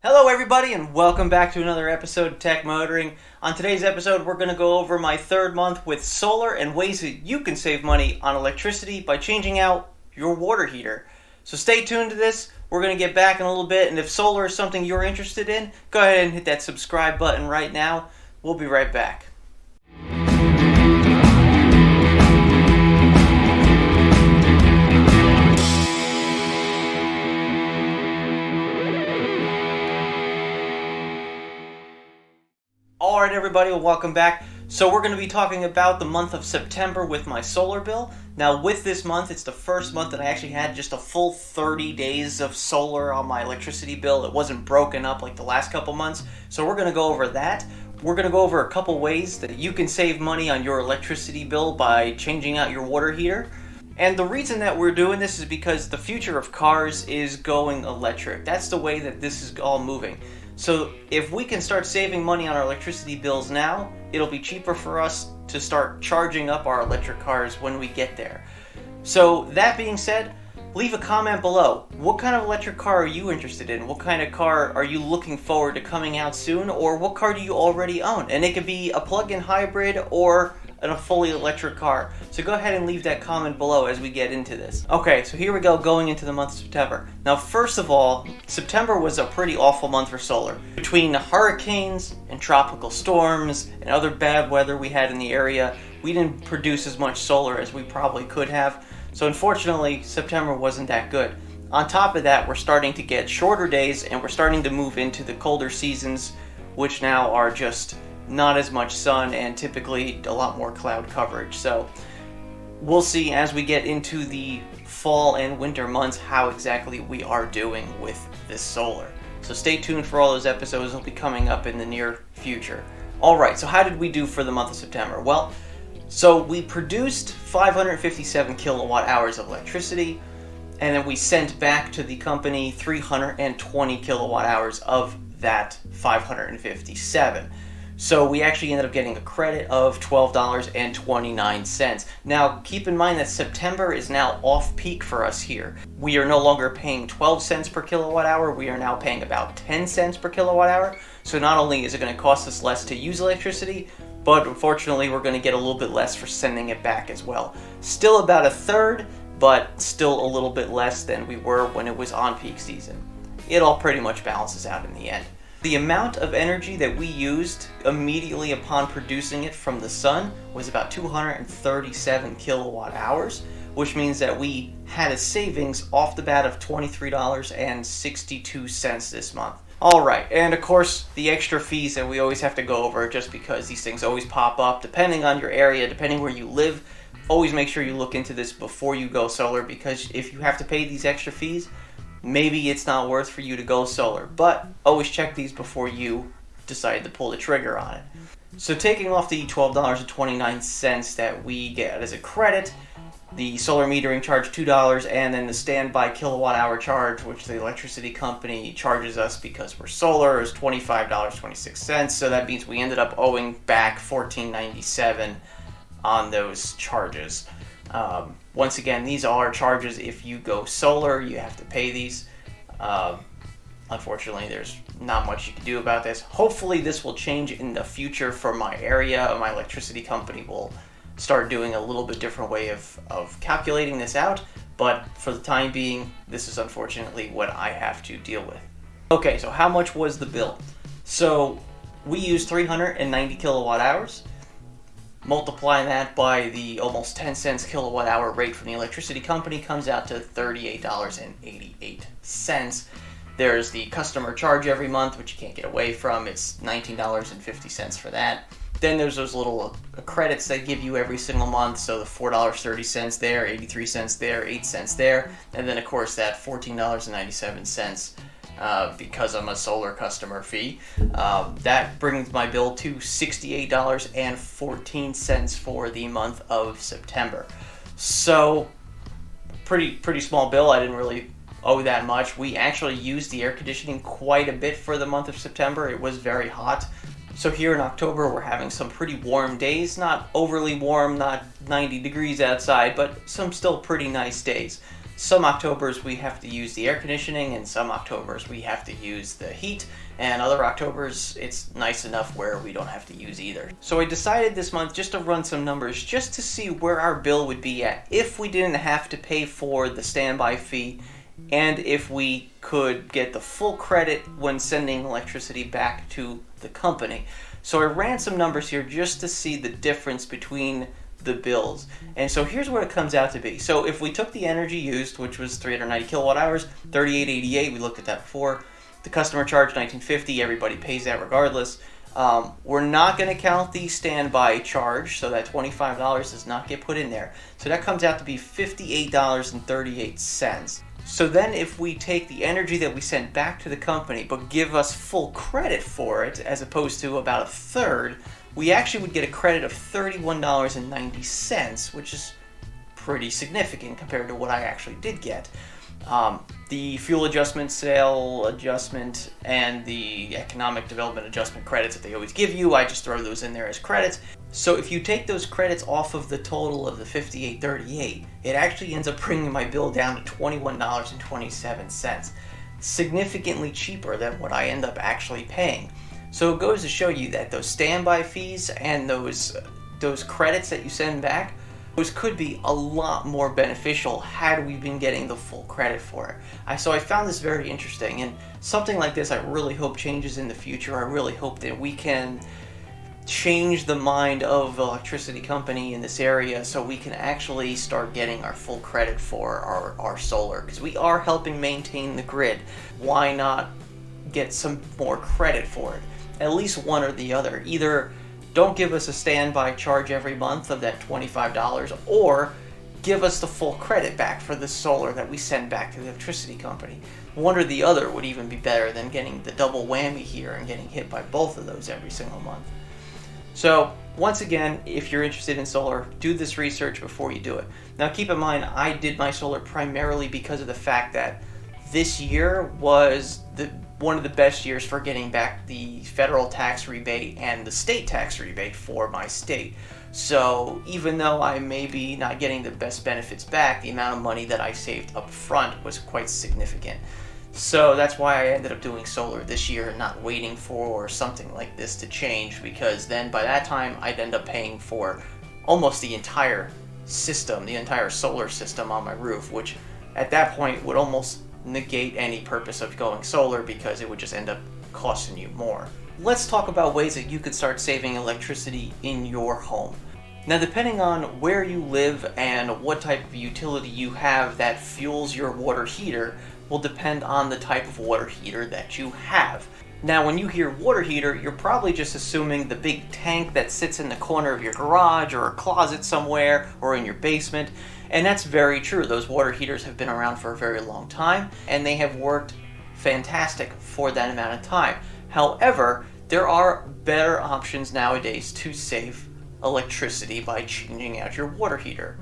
Hello everybody and welcome back to another episode of Tech Motoring. On today's episode we're going to go over my third month with solar and ways that you can save money on electricity by changing out your water heater. So stay tuned to this. We're going to get back in a little bit, and if solar is something you're interested in, go ahead and hit that subscribe button right now. We'll be right back. Alright everybody, welcome back. So we're going to be talking about the month of September with my solar bill. Now with this month, it's the first month that I actually had just a full 30 days of solar on my electricity bill. It wasn't broken up like the last couple months. So we're going to go over that. We're going to go over a couple ways that you can save money on your electricity bill by changing out your water heater. And the reason that we're doing this is because the future of cars is going electric. That's the way that this is all moving. So if we can start saving money on our electricity bills now, it'll be cheaper for us to start charging up our electric cars when we get there. So that being said, leave a comment below. What kind of electric car are you interested in? What kind of car are you looking forward to coming out soon? Or what car do you already own? And it could be a plug-in hybrid or a fully electric car. So go ahead and leave that comment below as we get into this. Okay, so here we go, going into the month of September. Now first of all, September was a pretty awful month for solar. Between the hurricanes and tropical storms and other bad weather we had in the area, we didn't produce as much solar as we probably could have. So unfortunately, September wasn't that good. On top of that, we're starting to get shorter days and we're starting to move into the colder seasons, which now are just not as much sun and typically a lot more cloud coverage. So we'll see as we get into the fall and winter months how exactly we are doing with this solar. So stay tuned for all those episodes. They'll be coming up in the near future. Alright, so how did we do for the month of September? Well, so we produced 557 kilowatt hours of electricity, and then we sent back to the company 320 kilowatt hours of that 557. So we actually ended up getting a credit of $12.29. Now, keep in mind that September is now off-peak for us here. We are no longer paying 12 cents per kilowatt hour, we are now paying about 10 cents per kilowatt hour. So not only is it going to cost us less to use electricity, but unfortunately we're going to get a little bit less for sending it back as well. Still about a third, but still a little bit less than we were when it was on peak season. It all pretty much balances out in the end. The amount of energy that we used immediately upon producing it from the sun was about 237 kilowatt hours, which means that we had a savings off the bat of $23.62 this month. Alright, and of course the extra fees that we always have to go over just because these things always pop up depending on your area, depending where you live. Always make sure you look into this before you go solar, because if you have to pay these extra fees, maybe it's not worth for you to go solar, but always check these before you decide to pull the trigger on it. So taking off the $12.29 that we get as a credit, the solar metering charge $2, and then the standby kilowatt hour charge, which the electricity company charges us because we're solar, is $25.26. So that means we ended up owing back $14.97 on those charges. Once again, these are charges if you go solar. You have to pay these. Unfortunately, there's not much you can do about this. Hopefully this will change in the future for my area. My electricity company will start doing a little bit different way of calculating this out, but for the time being, this is unfortunately what I have to deal with. Okay, so how much was the bill? So we used 390 kilowatt hours. Multiply that by the almost 10 cents kilowatt hour rate from the electricity company comes out to $38.88. There's the customer charge every month, which you can't get away from. It's $19.50 for that. Then there's those little credits they give you every single month. So the $4.30 there, 83 cents there, 8 cents there. And then of course that $14.97 because I'm a solar customer fee. That brings my bill to $68.14 for the month of September. So pretty small bill. I didn't really owe that much. We actually used the air conditioning quite a bit for the month of September. It was very hot. So here in October, we're having some pretty warm days. Not overly warm, not 90 degrees outside, but some still pretty nice days. Some Octobers we have to use the air conditioning, and some Octobers we have to use the heat, and other Octobers it's nice enough where we don't have to use either. So I decided this month just to run some numbers just to see where our bill would be at if we didn't have to pay for the standby fee, and if we could get the full credit when sending electricity back to the company. So I ran some numbers here just to see the difference between the bills. And so here's what it comes out to be. So if we took the energy used, which was 390 kilowatt hours, 38.88, we looked at that before. The customer charge 19.50, everybody pays that regardless. We're not going to count the standby charge, so that $25 does not get put in there. So that comes out to be $58.38. So then if we take the energy that we sent back to the company but give us full credit for it, as opposed to about a third, we actually would get a credit of $31.90, which is pretty significant compared to what I actually did get. The fuel adjustment, sale adjustment, and the economic development adjustment credits that they always give you, I just throw those in there as credits. So if you take those credits off of the total of the $58.38, it actually ends up bringing my bill down to $21.27, significantly cheaper than what I end up actually paying. So it goes to show you that those standby fees and those credits that you send back, those could be a lot more beneficial had we been getting the full credit for it. So I found this very interesting, and something like this I really hope changes in the future. I really hope that we can change the mind of the electricity company in this area so we can actually start getting our full credit for our solar, because we are helping maintain the grid. Why not get some more credit for it? At least one or the other. Either don't give us a standby charge every month of that $25, or give us the full credit back for the solar that we send back to the electricity company. One or the other would even be better than getting the double whammy here and getting hit by both of those every single month. So once again, if you're interested in solar, do this research before you do it. Now keep in mind, I did my solar primarily because of the fact that this year was one of the best years for getting back the federal tax rebate and the state tax rebate for my state. So even though I may be not getting the best benefits back, the amount of money that I saved up front was quite significant. So that's why I ended up doing solar this year and not waiting for something like this to change, because then by that time I'd end up paying for almost the entire system, the entire solar system on my roof, which at that point would almost negate any purpose of going solar because it would just end up costing you more. Let's talk about ways that you could start saving electricity in your home. Now, depending on where you live and what type of utility you have that fuels your water heater will depend on the type of water heater that you have. Now, when you hear water heater, you're probably just assuming the big tank that sits in the corner of your garage or a closet somewhere or in your basement. And that's very true. Those water heaters have been around for a very long time, and they have worked fantastic for that amount of time. However, there are better options nowadays to save electricity by changing out your water heater.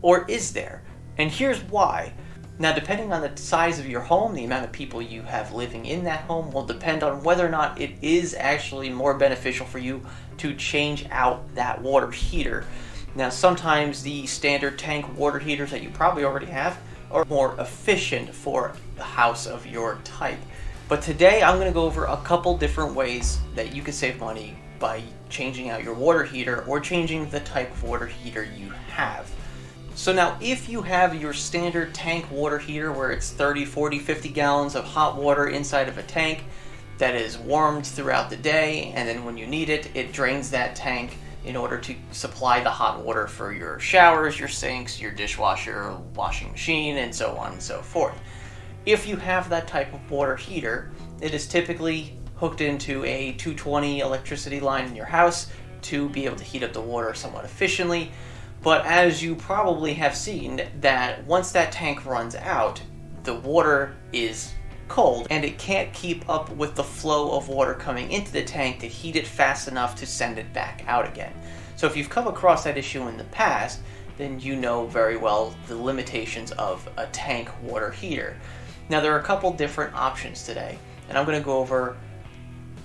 Or is there? And here's why. Now, depending on the size of your home, the amount of people you have living in that home will depend on whether or not it is actually more beneficial for you to change out that water heater. Now, sometimes the standard tank water heaters that you probably already have are more efficient for the house of your type. But today I'm going to go over a couple different ways that you can save money by changing out your water heater or changing the type of water heater you have. So now, if you have your standard tank water heater where it's 30, 40, 50 gallons of hot water inside of a tank that is warmed throughout the day, and then when you need it, it drains that tank in order to supply the hot water for your showers, your sinks, your dishwasher, washing machine, and so on and so forth. If you have that type of water heater, it is typically hooked into a 220 electricity line in your house to be able to heat up the water somewhat efficiently. But as you probably have seen, that once that tank runs out, the water is cold and it can't keep up with the flow of water coming into the tank to heat it fast enough to send it back out again. So if you've come across that issue in the past, then you know very well the limitations of a tank water heater. Now, there are a couple different options today, and I'm going to go over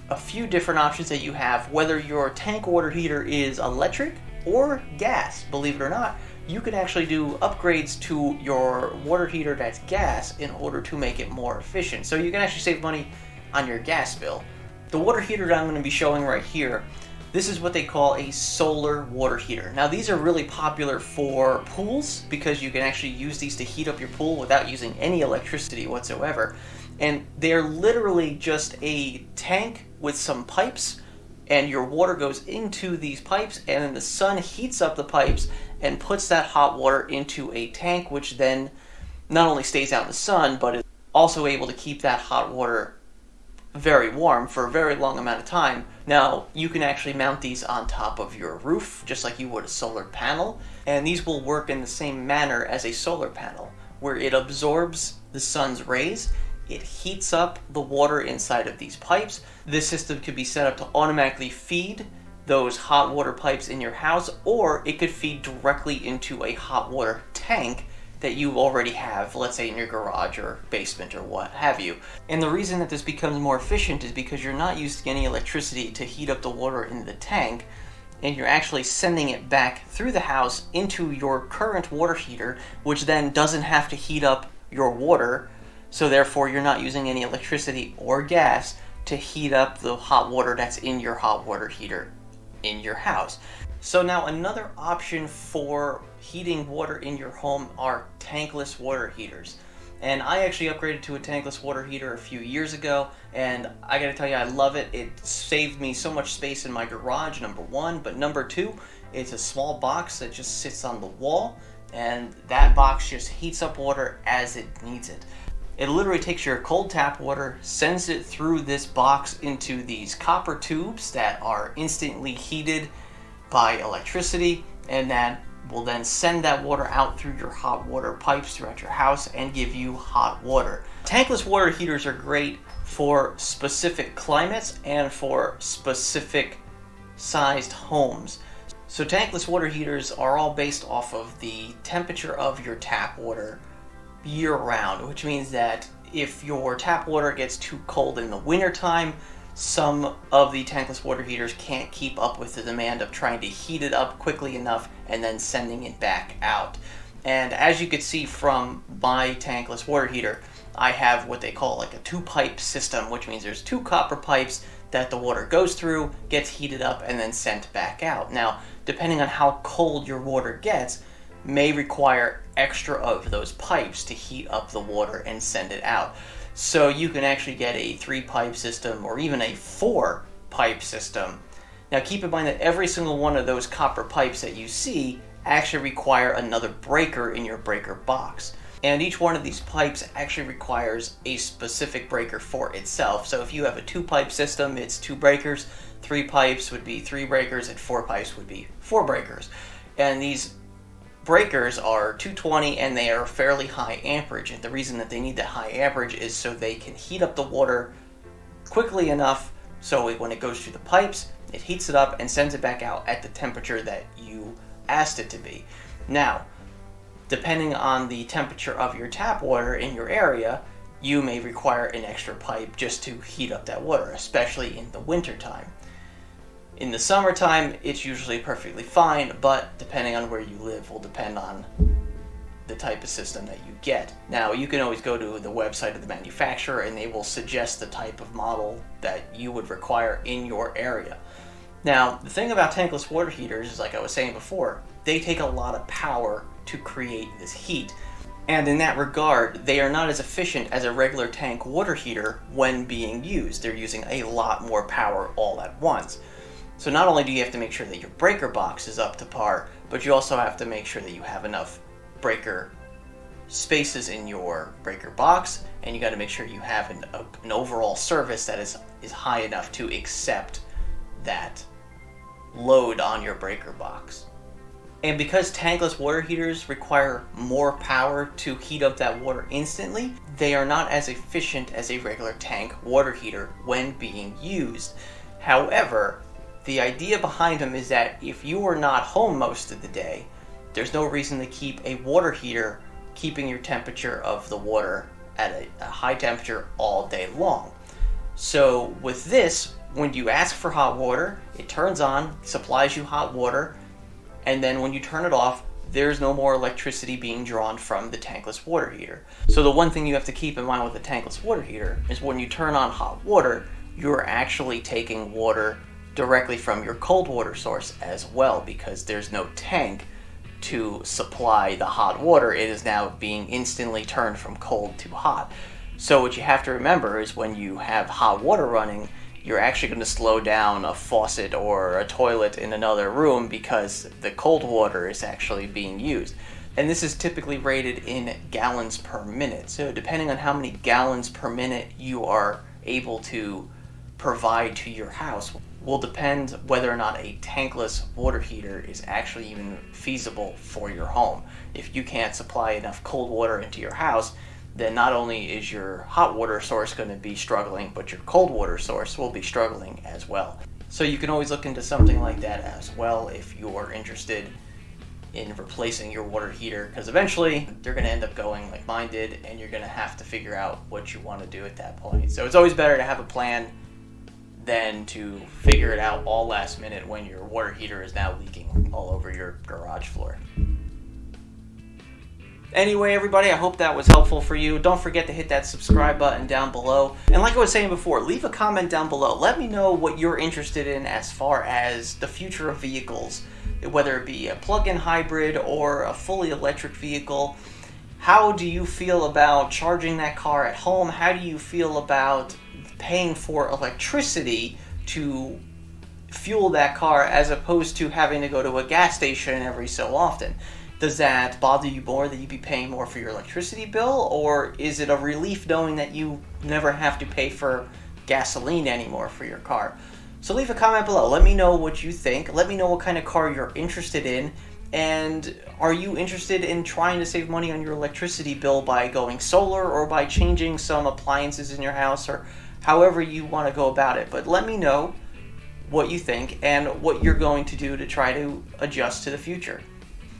a few different options that you have, whether your tank water heater is electric or gas. Believe it or not, you could actually do upgrades to your water heater that's gas in order to make it more efficient. So you can actually save money on your gas bill. The water heater that I'm going to be showing right here, this is what they call a solar water heater. Now these are really popular for pools because you can actually use these to heat up your pool without using any electricity whatsoever. And they're literally just a tank with some pipes, and your water goes into these pipes, and then the sun heats up the pipes and puts that hot water into a tank, which then not only stays out in the sun, but is also able to keep that hot water very warm for a very long amount of time. Now, you can actually mount these on top of your roof, just like you would a solar panel, and these will work in the same manner as a solar panel, where it absorbs the sun's rays, it heats up the water inside of these pipes. This system could be set up to automatically feed those hot water pipes in your house, or it could feed directly into a hot water tank that you already have, let's say in your garage or basement or what have you. And the reason that this becomes more efficient is because you're not using any electricity to heat up the water in the tank, and you're actually sending it back through the house into your current water heater, which then doesn't have to heat up your water, so therefore you're not using any electricity or gas to heat up the hot water that's in your hot water heater in your house. So now another option for heating water in your home are tankless water heaters. And I actually upgraded to a tankless water heater a few years ago, and I gotta tell you, I love it. It saved me so much space in my garage, number one, but number two, it's a small box that just sits on the wall, and that box just heats up water as it needs it. It literally takes your cold tap water, sends it through this box into these copper tubes that are instantly heated by electricity, and that will then send that water out through your hot water pipes throughout your house and give you hot water. Tankless water heaters are great for specific climates and for specific sized homes. So tankless water heaters are all based off of the temperature of your tap water year-round, which means that if your tap water gets too cold in the wintertime, some of the tankless water heaters can't keep up with the demand of trying to heat it up quickly enough and then sending it back out. And as you can see from my tankless water heater, I have what they call like a two-pipe system, which means there's two copper pipes that the water goes through, gets heated up, and then sent back out. Now, depending on how cold your water gets, may require extra of those pipes to heat up the water and send it out. So you can actually get a 3-pipe system or even a 4-pipe system. Now keep in mind that every single one of those copper pipes that you see actually require another breaker in your breaker box. And each one of these pipes actually requires a specific breaker for itself. So if you have a 2-pipe system, it's 2 breakers, 3 pipes would be 3 breakers, and 4 pipes would be 4 breakers. And these breakers are 220 and they are fairly high amperage, and the reason that they need that high amperage is so they can heat up the water quickly enough so when it goes through the pipes, it heats it up and sends it back out at the temperature that you asked it to be. Now, depending on the temperature of your tap water in your area, you may require an extra pipe just to heat up that water, especially in the winter time. In the summertime, it's usually perfectly fine, but depending on where you live will depend on the type of system that you get. Now, you can always go to the website of the manufacturer and they will suggest the type of model that you would require in your area. Now, the thing about tankless water heaters is, like I was saying before, they take a lot of power to create this heat. And in that regard, they are not as efficient as a regular tank water heater when being used. They're using a lot more power all at once. So not only do you have to make sure that your breaker box is up to par, but you also have to make sure that you have enough breaker spaces in your breaker box, and you got to make sure you have an overall service that is high enough to accept that load on your breaker box. And because tankless water heaters require more power to heat up that water instantly, they are not as efficient as a regular tank water heater when being used. However, the idea behind them is that if you are not home most of the day, there's no reason to keep a water heater keeping your temperature of the water at a high temperature all day long. So with this, when you ask for hot water, it turns on, supplies you hot water, and then when you turn it off, there's no more electricity being drawn from the tankless water heater. So the one thing you have to keep in mind with the tankless water heater is when you turn on hot water, you're actually taking water directly from your cold water source as well, because there's no tank to supply the hot water. It is now being instantly turned from cold to hot. So what you have to remember is when you have hot water running, you're actually going to slow down a faucet or a toilet in another room because the cold water is actually being used. And this is typically rated in gallons per minute. So depending on how many gallons per minute you are able to provide to your house will depend whether or not a tankless water heater is actually even feasible for your home. If you can't supply enough cold water into your house, then not only is your hot water source going to be struggling, but your cold water source will be struggling as well. So you can always look into something like that as well if you're interested in replacing your water heater, because eventually they're going to end up going like mine did, and you're going to have to figure out what you want to do at that point. So it's always better to have a plan than to figure it out all last minute when your water heater is now leaking all over your garage floor. Anyway, everybody, I hope that was helpful for you. Don't forget to hit that subscribe button down below. And like I was saying before, leave a comment down below. Let me know what you're interested in as far as the future of vehicles, whether it be a plug-in hybrid or a fully electric vehicle. How do you feel about charging that car at home? How do you feel about paying for electricity to fuel that car as opposed to having to go to a gas station every so often? Does that bother you more that you be paying more for your electricity bill, or is it a relief knowing that you never have to pay for gasoline anymore for your car? So leave a comment below. Let me know what you think. Let me know what kind of car you're interested in, and are you interested in trying to save money on your electricity bill by going solar or by changing some appliances in your house, or however you want to go about it. But let me know what you think and what you're going to do to try to adjust to the future.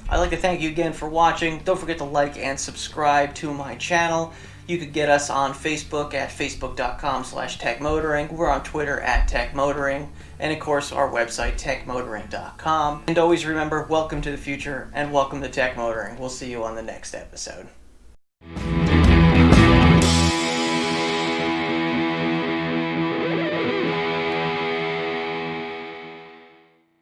I'd like to thank you again for watching. Don't forget to like and subscribe to my channel. You could get us on Facebook at facebook.com/techmotoring. We're on Twitter at techmotoring. And of course, our website, techmotoring.com. And always remember, welcome to the future and welcome to Tech Motoring. We'll see you on the next episode.